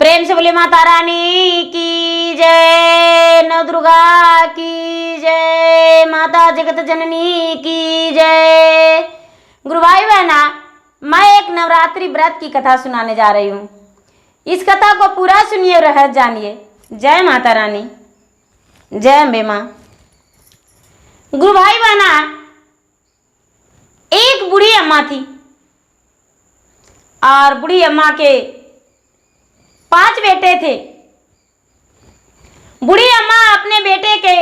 प्रेम से बोले माता रानी की जय, नव दुर्गा की जय, माता जगत जननी की जय। गुरु भाई बहना, मैं एक नवरात्रि व्रत की कथा सुनाने जा रही हूँ। इस कथा को पूरा सुनिए और रहस्य जानिए। जय माता रानी, जय अम्बे माँ। गुरु भाई बहना, एक बूढ़ी अम्मा थी और बूढ़ी अम्मा के 5 बेटे थे। बूढ़ी अम्मा अपने बेटे के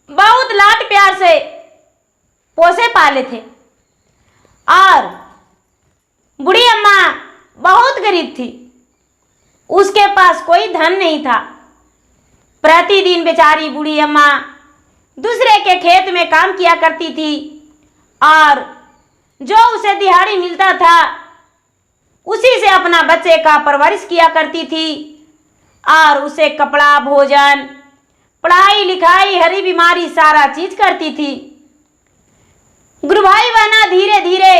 बहुत लाड प्यार से पोसे पाले थे और बूढ़ी अम्मा बहुत गरीब थी। उसके पास कोई धन नहीं था। प्रतिदिन बेचारी बूढ़ी अम्मा दूसरे के खेत में काम किया करती थी और जो उसे दिहाड़ी मिलता था उसी से अपना बच्चे का परवरिश किया करती थी और उसे कपड़ा, भोजन, पढ़ाई लिखाई, हरी बीमारी सारा चीज करती थी। गुरु भाई बहना, धीरे धीरे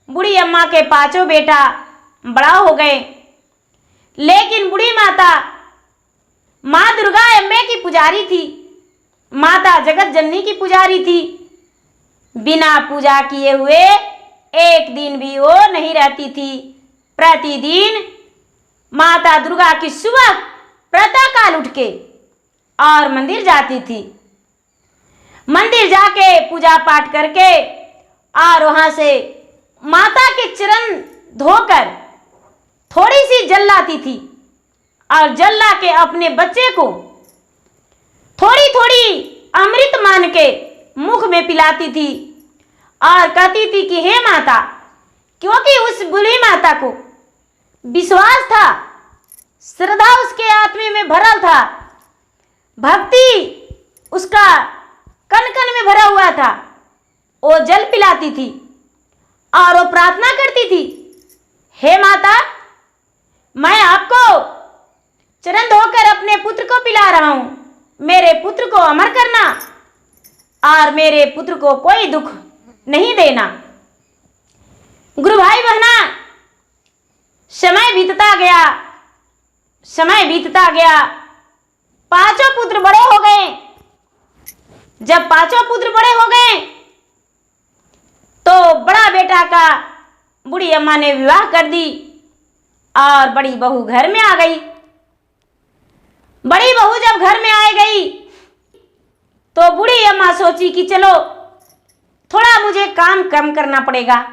बूढ़ी अम्मा के 5 बेटा बड़ा हो गए, लेकिन बूढ़ी माता माँ दुर्गा अम्बे की पुजारी थी, माता जगत जननी की पुजारी थी। बिना पूजा किए हुए एक दिन भी वो नहीं रहती थी। प्रतिदिन माता दुर्गा की सुबह प्रातः काल उठ के और मंदिर जाती थी। मंदिर जाके पूजा पाठ करके और वहां से माता के चरण धोकर थोड़ी सी जल लाती थी और जल ला के अपने बच्चे को थोड़ी थोड़ी अमृत मान के मुख में पिलाती थी और कहती थी कि हे माता, क्योंकि उस बूढ़ी माता को विश्वास था, श्रद्धा उसके आत्मा में भरल था, भक्ति उसका कण कण में भरा हुआ था। वो जल पिलाती थी और वो प्रार्थना करती थी, हे माता, मैं आपको चरण धोकर अपने पुत्र को पिला रहा हूं, मेरे पुत्र को अमर करना और मेरे पुत्र को कोई दुख नहीं देना। गुरु भाई बहना, समय बीतता गया, समय बीतता गया। 5 पुत्र बड़े हो गए। जब 5 पुत्र बड़े हो गए तो बड़ा बेटा का बूढ़ी अम्मा ने विवाह कर दी और बड़ी बहू घर में आ गई। बड़ी बहू जब घर में आ गई तो बूढ़ी अम्मा सोची कि चलो थोड़ा मुझे काम कम करना पड़ेगा,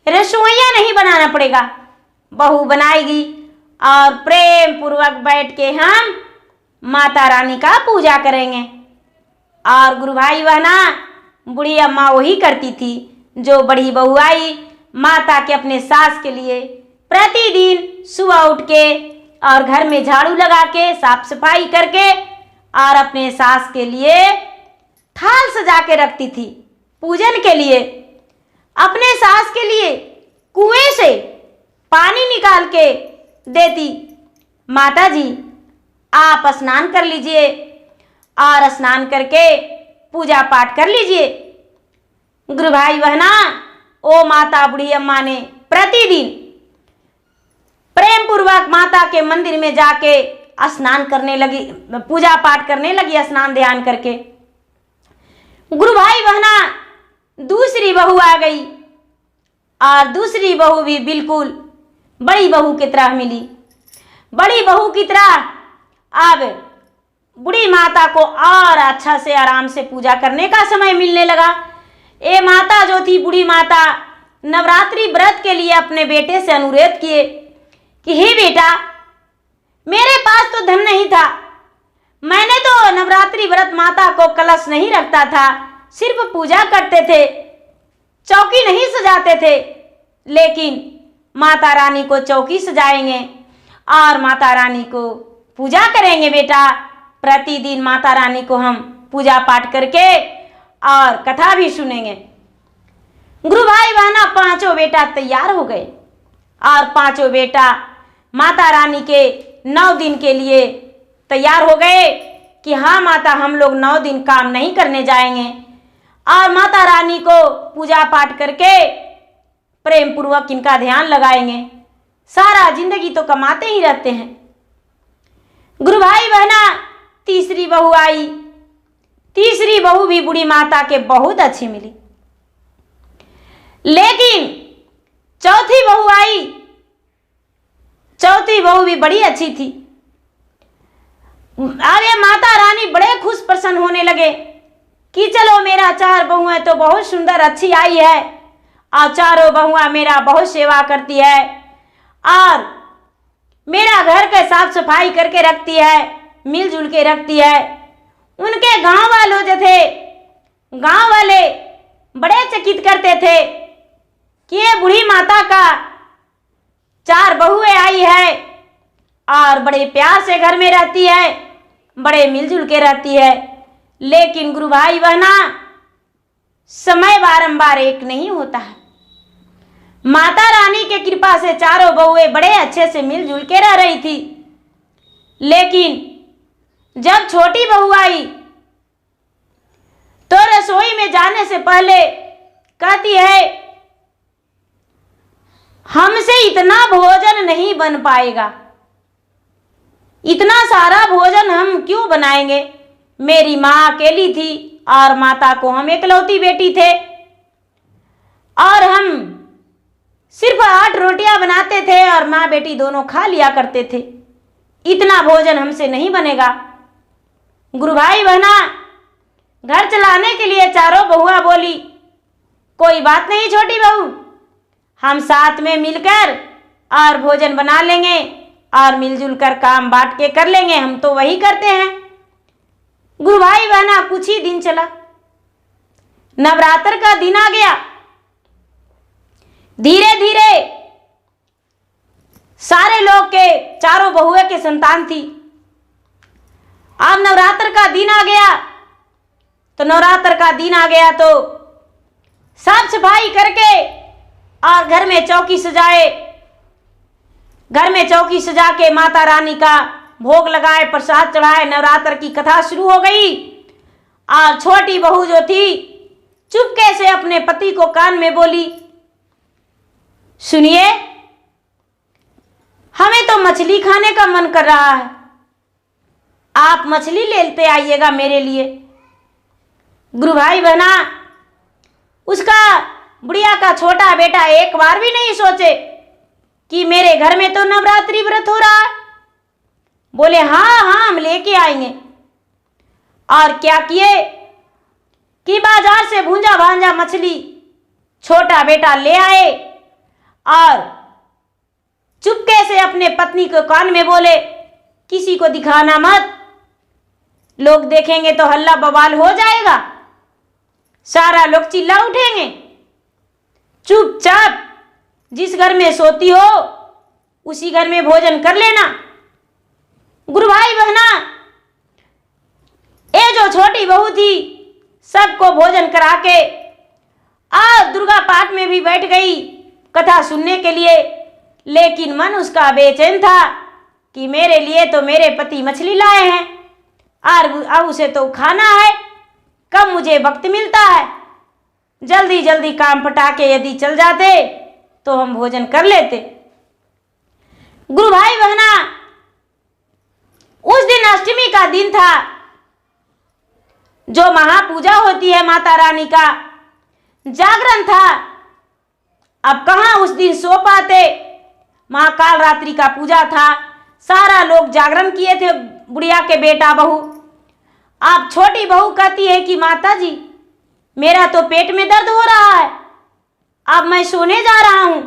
रसोइयां नहीं बनाना पड़ेगा। बहू बनाएगी और प्रेम पूर्वक बैठ के हम माता रानी का पूजा करेंगे। और गुरु भाई बहना, बूढ़ी अम्मा वही करती थी जो बड़ी बहू आई माता के अपने सास के लिए प्रतिदिन सुबह उठ के और घर में झाड़ू लगा के साफ सफाई करके और अपने सास के लिए थाल सजा के रखती थी पूजन के लिए। अपने सास के लिए कुएं से पानी निकाल के देती, माता जी आप स्नान कर लीजिए और स्नान करके पूजा पाठ कर लीजिए। गुरु भाई बहना, ओ माता बूढ़ी अम्मा ने प्रतिदिन प्रेम पूर्वक माता के मंदिर में जाके स्नान करने लगी, पूजा पाठ करने लगी स्नान ध्यान करके। गुरु भाई बहना, दूसरी बहू आ गई और दूसरी बहू भी बिल्कुल बड़ी बहू की तरह मिली। बड़ी बहू की तरह अब बूढ़ी माता को और अच्छा से आराम से पूजा करने का समय मिलने लगा। ये माता जो थी बूढ़ी माता नवरात्रि व्रत के लिए अपने बेटे से अनुरोध किए कि हे बेटा, मेरे पास तो धन नहीं था, मैंने तो नवरात्रि व्रत माता को कलश नहीं रखता था, सिर्फ पूजा करते थे, चौकी नहीं सजाते थे, लेकिन माता रानी को चौकी सजाएंगे और माता रानी को पूजा करेंगे बेटा। प्रतिदिन माता रानी को हम पूजा पाठ करके और कथा भी सुनेंगे। गुरु भाई बहना, 5 बेटा तैयार हो गए और 5 बेटा माता रानी के 9 दिन के लिए तैयार हो गए कि हाँ माता, हम लोग 9 दिन काम नहीं करने जाएंगे और माता रानी को पूजा पाठ करके प्रेम पूर्वक इनका ध्यान लगाएंगे। सारा जिंदगी तो कमाते ही रहते हैं। गुरु भाई बहना, तीसरी बहू आई। तीसरी बहू भी बूढ़ी माता के बहुत अच्छी मिली, लेकिन चौथी बहू आई। चौथी बहू भी बड़ी अच्छी थी। आगे माता रानी बड़े खुश प्रसन्न होने लगे कि चलो मेरा 4 बहुएं तो बहुत सुंदर अच्छी आई है, और चारों बहुआं मेरा बहुत सेवा करती है और मेरा घर का साफ सफाई करके रखती है, मिलजुल के रखती है। उनके गांव वालों जो थे, गांव वाले बड़े चकित करते थे कि ये बूढ़ी माता का 4 बहुएं आई है और बड़े प्यार से घर में रहती है, बड़े मिलजुल के रहती है। लेकिन गुरु भाई बहना, समय बारंबार एक नहीं होता है। माता रानी के कृपा से चारों बहुएं बड़े अच्छे से मिलजुल के रह रही थी, लेकिन जब छोटी बहू आई तो रसोई में जाने से पहले कहती है, हमसे इतना भोजन नहीं बन पाएगा, इतना सारा भोजन हम क्यों बनाएंगे। मेरी माँ अकेली थी और माता को हम इकलौती बेटी थे और हम सिर्फ 8 रोटियां बनाते थे और माँ बेटी दोनों खा लिया करते थे, इतना भोजन हमसे नहीं बनेगा। गुरु भाई बहना, घर चलाने के लिए चारों बहुआ बोली, कोई बात नहीं छोटी बहू, हम साथ में मिलकर और भोजन बना लेंगे और मिलजुल कर काम बांट के कर लेंगे, हम तो वही करते हैं। गुरु भाई बहना, कुछ ही दिन चला, नवरात्र का दिन आ गया। धीरे धीरे सारे लोग के चारों बहुएं के संतान थी। अब नवरात्र का दिन आ गया तो नवरात्र का दिन आ गया तो साफ सफाई करके और घर में चौकी सजाए, घर में चौकी सजा के माता रानी का भोग लगाए, प्रसाद चढ़ाए। नवरात्र की कथा शुरू हो गई और छोटी बहू जो थी चुपके से अपने पति को कान में बोली, सुनिए, हमें तो मछली खाने का मन कर रहा है, आप मछली लेते आइएगा मेरे लिए। गुरु भाई बहना, उसका बुढ़िया का छोटा बेटा एक बार भी नहीं सोचे कि मेरे घर में तो नवरात्रि व्रत हो रहा है। बोले हाँ हाँ, हम लेके आएंगे। और क्या किए कि बाजार से भूंजा भांजा मछली छोटा बेटा ले आए और चुपके से अपने पत्नी को कान में बोले, किसी को दिखाना मत, लोग देखेंगे तो हल्ला बवाल हो जाएगा, सारा लोग चिल्ला उठेंगे, चुपचाप जिस घर में सोती हो उसी घर में भोजन कर लेना। गुरु भाई बहना, ये जो छोटी बहू थी सबको भोजन करा के आज दुर्गा पाठ में भी बैठ गई कथा सुनने के लिए, लेकिन मन उसका बेचैन था कि मेरे लिए तो मेरे पति मछली लाए हैं और अब उसे तो खाना है, कब मुझे वक्त मिलता है। जल्दी जल्दी काम पटा के यदि चल जाते तो हम भोजन कर लेते। गुरु भाई बहना, उस दिन अष्टमी का दिन था, जो महापूजा होती है माता रानी का, जागरण था। अब कहाँ उस दिन सो पाते, महाकाल रात्रि का पूजा था, सारा लोग जागरण किए थे, बुढ़िया के बेटा बहू। अब छोटी बहू कहती है कि माता जी, मेरा तो पेट में दर्द हो रहा है, अब मैं सोने जा रहा हूं।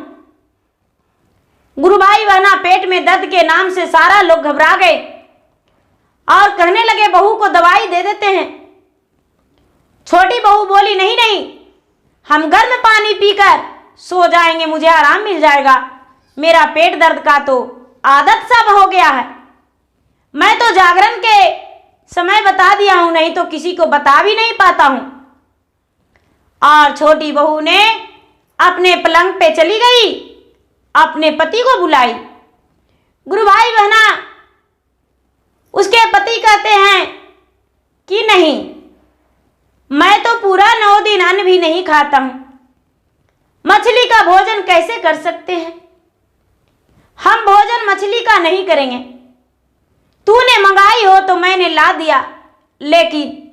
गुरु भाई बहना, पेट में दर्द के नाम से सारा लोग घबरा गए और कहने लगे बहू को दवाई दे देते हैं। छोटी बहू बोली, नहीं नहीं, हम गर्म पानी पीकर सो जाएंगे, मुझे आराम मिल जाएगा, मेरा पेट दर्द का तो आदत सा हो गया है, मैं तो जागरण के समय बता दिया हूं, नहीं तो किसी को बता भी नहीं पाता हूं। और छोटी बहू ने अपने पलंग पे चली गई, अपने पति को बुलाई। गुरु भाई बहना, उसके पति कहते हैं कि नहीं, मैं तो पूरा 9 दिन अन्न भी नहीं खाता हूं, मछली का भोजन कैसे कर सकते हैं, हम भोजन मछली का नहीं करेंगे। तूने मंगाई हो तो मैंने ला दिया, लेकिन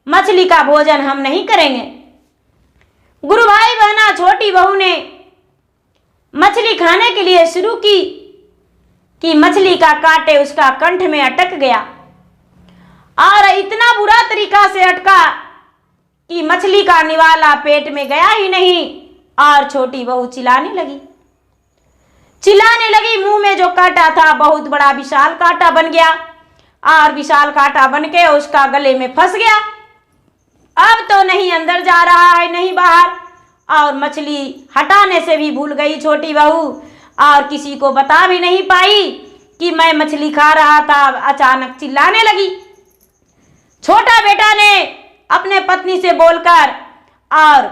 मछली का भोजन हम नहीं करेंगे। गुरु भाई बहना, छोटी बहू ने मछली खाने के लिए शुरू की कि मछली का कांटे उसका कंठ में अटक गया और इतना बुरा तरीका से अटका कि मछली का निवाला पेट में गया ही नहीं और छोटी बहू चिल्लाने लगी। मुंह में जो कांटा था बहुत बड़ा विशाल कांटा बन गया और विशाल कांटा बन के उसका गले में फंस गया। अब तो नहीं अंदर जा रहा है नहीं बाहर, और मछली हटाने से भी भूल गई छोटी बहू और किसी को बता भी नहीं पाई कि मैं मछली खा रहा था। अचानक चिल्लाने लगी। छोटा बेटा ने अपने पत्नी से बोलकर और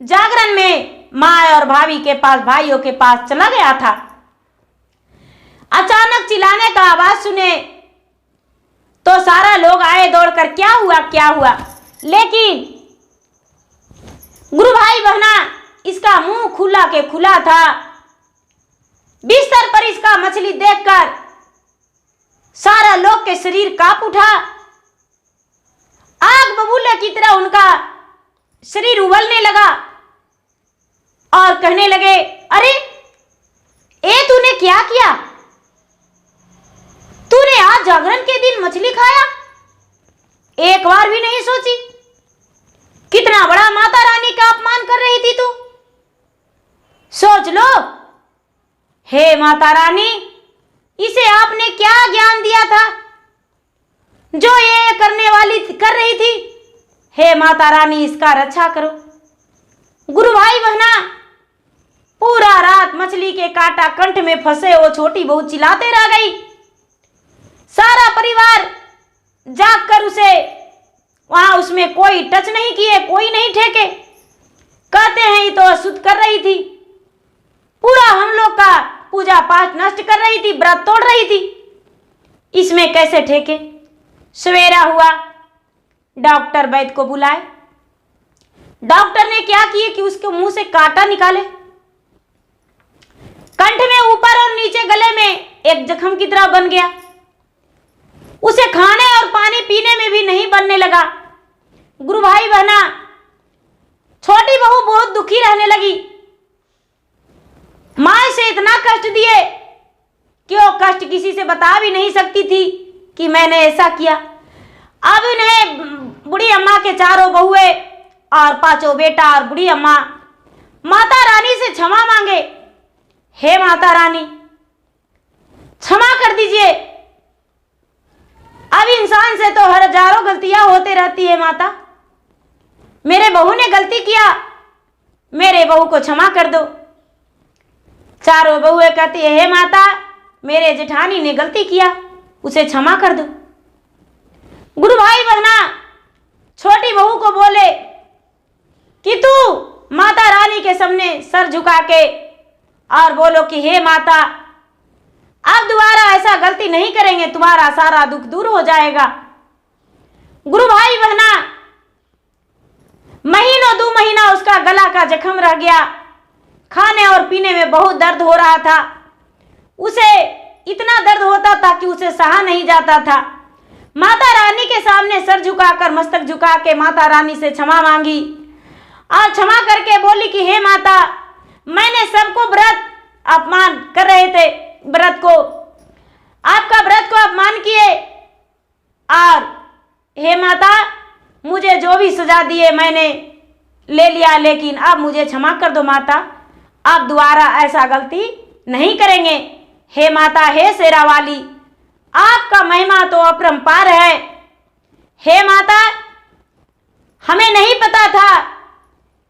जागरण में माँ और भाभी के पास, भाइयों के पास चला गया था। अचानक चिल्लाने का आवाज सुने तो सारा लोग आए दौड़कर, क्या हुआ। लेकिन गुरु भाई बहना, इसका मुंह खुला के खुला था। बिस्तर पर इसका मछली देखकर सारा लोग के शरीर कांप उठा। आग बबूले की तरह उनका शरीर उबलने लगा और कहने लगे, अरे तूने क्या किया? तूने आज जागरण के दिन मछली खाया? एक बार भी नहीं सोची? कितना बड़ा माता रानी का अपमान कर रही थी तू। सोच लो। हे माता रानी, इसे आपने क्या ज्ञान दिया था जो ये कर रही थी? हे माता रानी, इसका रक्षा करो। गुरु भाई बहना, पूरा रात मछली के कांटा कंठ में फंसे वो छोटी बहू चिल्लाते रह गई। सारा परिवार जागकर उसे वहां उसमें कोई टच नहीं किए, कोई नहीं ठेके। कहते हैं ये तो अशुद्ध कर रही थी, पूरा हम लोग का पूजा पाठ नष्ट कर रही थी, व्रत तोड़ रही थी, इसमें कैसे ठेके। सवेरा हुआ, डॉक्टर वैद्य को बुलाए। डॉक्टर ने क्या किए कि उसके मुंह से कांटा निकाले। कंठ में ऊपर और नीचे गले में एक जख्म की तरह बन गया। उसे खाने और पानी पीने में भी नहीं बनने लगा। गुरु भाई बहना, छोटी बहू बहुत दुखी रहने लगी। मां से इतना कष्ट दिए कि वो कष्ट किसी से बता भी नहीं सकती थी कि मैंने ऐसा किया। अब इन्हें बूढ़ी अम्मा के चारों बहुए और पांचों बेटा और बूढ़ी अम्मा माता रानी से क्षमा मांगे। हे माता रानी, क्षमा कर दीजिए। अब इंसान से तो हजारों गलतियां होते रहती है। माता, मेरे बहू ने गलती किया, मेरे बहू को क्षमा कर दो। चारों बहुएं कहती है, हे माता, मेरे जेठानी ने गलती किया, उसे क्षमा कर दो। गुरु भाई बहना छोटी बहू को बोले कि तू माता रानी के सामने सर झुका के और बोलो कि हे माता, अब दोबारा ऐसा गलती नहीं करेंगे, तुम्हारा सारा दुख दूर हो जाएगा। गुरु भाई बहना, महीनों 2 महीना उसका गला का जख्म रह गया। खाने और पीने में बहुत दर्द हो रहा था। उसे इतना दर्द होता था कि उसे सहा नहीं जाता था। माता रानी के सामने सर झुकाकर, मस्तक झुका के माता रानी से क्षमा मांगी और क्षमा करके बोली कि हे माता, मैंने सबको व्रत अपमान कर रहे थे, व्रत को, आपका व्रत को अपमान किए, और हे माता, मुझे जो भी सजा दिए मैंने ले लिया, लेकिन अब मुझे क्षमा कर दो माता, अब दोबारा ऐसा गलती नहीं करेंगे। हे माता, हे शेरा वाली, आपका महिमा तो अपरंपार है। हे माता, हमें नहीं पता था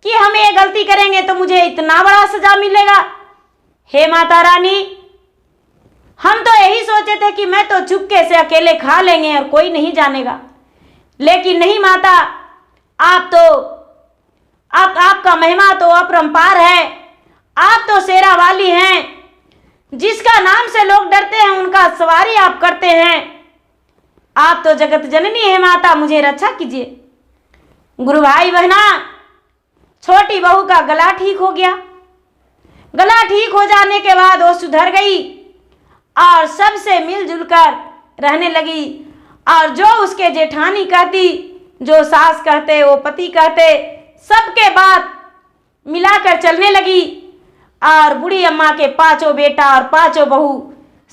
कि हम ये गलती करेंगे तो मुझे इतना बड़ा सजा मिलेगा। हे माता रानी, हम तो यही सोचे थे कि मैं तो चुपके से अकेले खा लेंगे और कोई नहीं जानेगा, लेकिन नहीं माता, आपका महिमा तो अपरंपार है। आप तो शेरा वाली हैं, जिसका नाम से लोग डरते हैं उनका सवारी आप करते हैं। आप तो जगत जननी है माता, मुझे रक्षा कीजिए। गुरु भाई बहना, छोटी बहू का गला ठीक हो गया। गला ठीक हो जाने के बाद वो सुधर गई और सबसे मिलजुल कर रहने लगी। और जो उसके जेठानी कहती, जो सास कहते, वो पति कहते, सबके बात मिलाकर चलने लगी। और बूढ़ी अम्मा के 5 बेटा और 5 बहू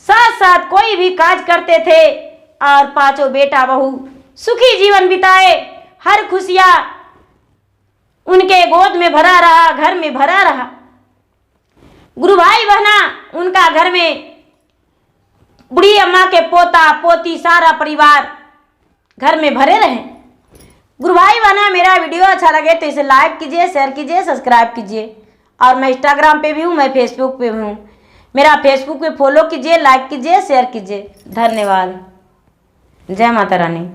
साथ साथ कोई भी काज करते थे और 5 बेटा बहू सुखी जीवन बिताए। हर खुशियाँ उनके गोद में भरा रहा, घर में भरा रहा। गुरु भाई बहना उनका घर में, बूढ़ी अम्मा के पोता पोती सारा परिवार घर में भरे रहे। गुरु भाई बहना मेरा वीडियो अच्छा लगे तो इसे लाइक कीजिए, शेयर कीजिए, सब्सक्राइब कीजिए। और मैं इंस्टाग्राम पे भी हूँ, मैं फेसबुक पे भी हूँ। मेरा फेसबुक पे फॉलो कीजिए, लाइक कीजिए, शेयर कीजिए। धन्यवाद। जय माता रानी।